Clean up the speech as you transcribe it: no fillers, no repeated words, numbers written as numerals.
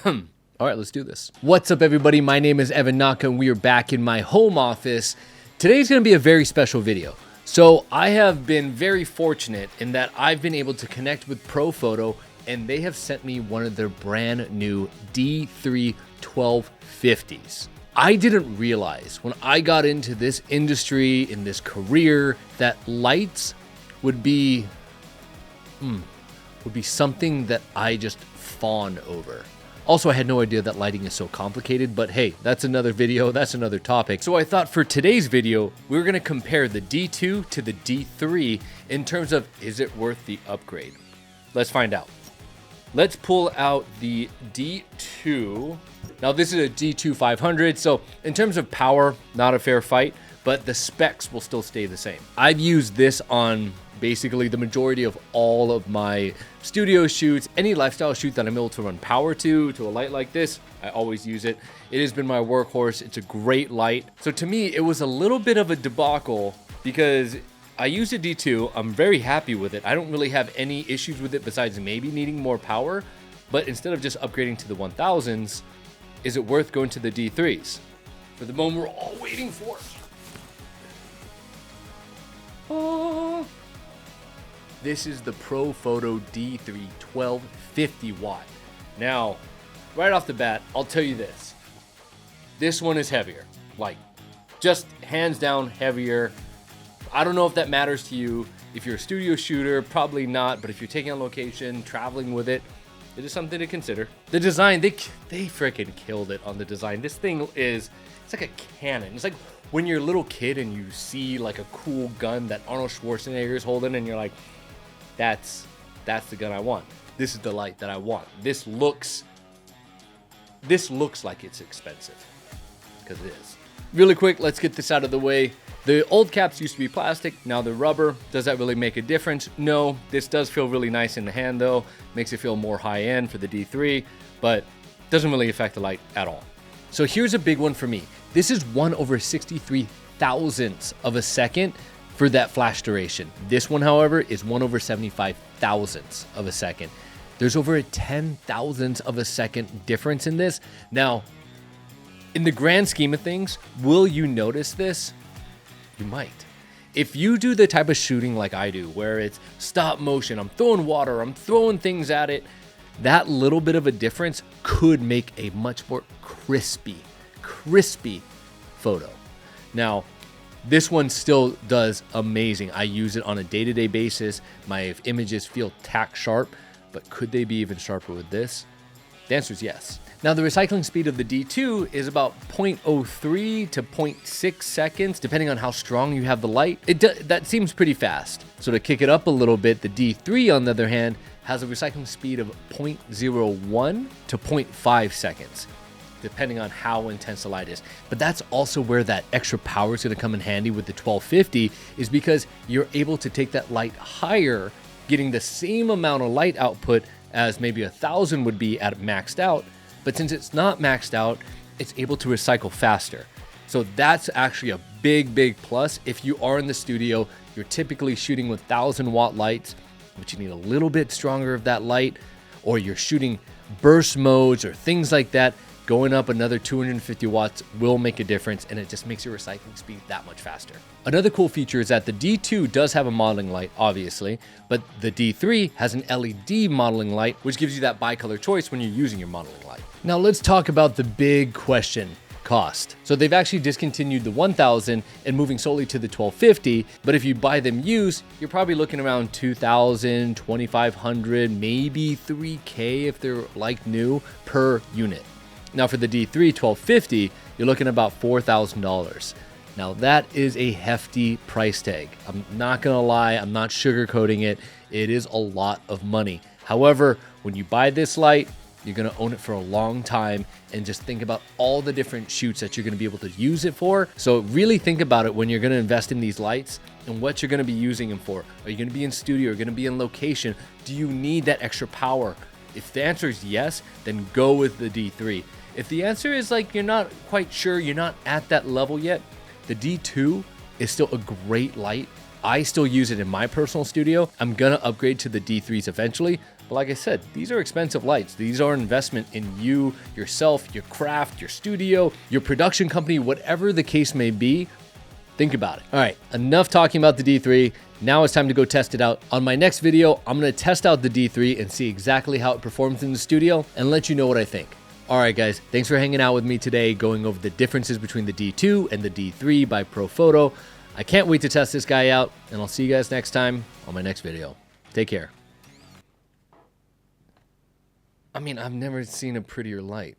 All right, let's do this. What's up, everybody? My name is Evan Naka, and we are back in my home office. Today's gonna be a very special video. So I have been very fortunate in that I've been able to connect with Profoto, and they have sent me one of their brand new D3 1250s. I didn't realize when I got into this industry, in this career, that lights would be something that I just fawn over. Also, I had no idea that lighting is so complicated, but hey, that's another video, that's another topic. So I thought for today's video, we were gonna compare the D2 to the D3 in terms of, is it worth the upgrade? Let's find out. Let's pull out the D2. Now this is a D2 500, so in terms of power, not a fair fight, but the specs will still stay the same. I've used this on basically the majority of all of my studio shoots. Any lifestyle shoot that I'm able to run power to a light like this, I always use it. It has been my workhorse. It's a great light. So to me, it was a little bit of a debacle because I used a D2. I'm very happy with it. I don't really have any issues with it besides maybe needing more power. But instead of just upgrading to the 1000s, is it worth going to the D3s? For the moment we're all waiting for. Oh. This is the Profoto D3 1250 watt. Now, right off the bat, I'll tell you this. This one is heavier. Like, just hands down heavier. I don't know if that matters to you. If you're a studio shooter, probably not. But if you're taking on location, traveling with it, it is something to consider. The design, they freaking killed it on the design. This thing is, it's like a cannon. It's like when you're a little kid and you see like a cool gun that Arnold Schwarzenegger is holding and you're like, that's the gun I want. This is the light that I want. This looks like it's expensive, because it is. Really quick, let's get this out of the way. The old caps used to be plastic, now they're rubber. Does that really make a difference? No. This does feel really nice in the hand though. Makes it feel more high end for the D3, but doesn't really affect the light at all. So here's a big one for me. This is 1/63 thousandths of a second for that flash duration. This one, however, is 1/75 thousandths of a second. There's over a 10 thousandths of a second difference in this. Now, in the grand scheme of things, will you notice this? You might. If you do the type of shooting like I do, where it's stop motion, I'm throwing water, I'm throwing things at it, that little bit of a difference could make a much more crispy photo. Now, this one still does amazing. I use it on a day-to-day basis. My images feel tack sharp, but could they be even sharper with this? The answer is yes. Now, the recycling speed of the D2 is about 0.03 to 0.6 seconds, depending on how strong you have the light. That seems pretty fast. So to kick it up a little bit, the D3, on the other hand, has a recycling speed of 0.01 to 0.5 seconds, depending on how intense the light is. But that's also where that extra power is gonna come in handy with the 1250, is because you're able to take that light higher, getting the same amount of light output as maybe 1000 would be at maxed out. But since it's not maxed out, it's able to recycle faster. So that's actually a big plus. If you are in the studio, you're typically shooting with 1000-watt lights, but you need a little bit stronger of that light, or you're shooting burst modes or things like that, going up another 250 watts will make a difference, and it just makes your recycling speed that much faster. Another cool feature is that the D2 does have a modeling light, obviously, but the D3 has an LED modeling light, which gives you that bicolor choice when you're using your modeling light. Now let's talk about the big question, cost. So they've actually discontinued the 1000 and moving solely to the 1250, but if you buy them used, you're probably looking around 2000, 2500, maybe 3K if they're like new per unit. Now for the D3 1250, you're looking at about $4,000. Now that is a hefty price tag. I'm not gonna lie, I'm not sugarcoating it. It is a lot of money. However, when you buy this light, you're gonna own it for a long time, and just think about all the different shoots that you're gonna be able to use it for. So really think about it when you're gonna invest in these lights and what you're gonna be using them for. Are you gonna be in studio? Are you gonna be in location? Do you need that extra power? If the answer is yes, then go with the D3. If the answer is like you're not quite sure, you're not at that level yet, the D2 is still a great light. I still use it in my personal studio. I'm gonna upgrade to the D3s eventually, But like I said, these are expensive lights. These are an investment in you, yourself, your craft, your studio, your production company, whatever the case may be. Think about it. All right, enough talking about the D3. Now it's time to go test it out. On my next video, I'm gonna test out the D3 and see exactly how it performs in the studio and let you know what I think. All right, guys, thanks for hanging out with me today, going over the differences between the D2 and the D3 by Profoto. I can't wait to test this guy out, and I'll see you guys next time on my next video. Take care. I mean, I've never seen a prettier light.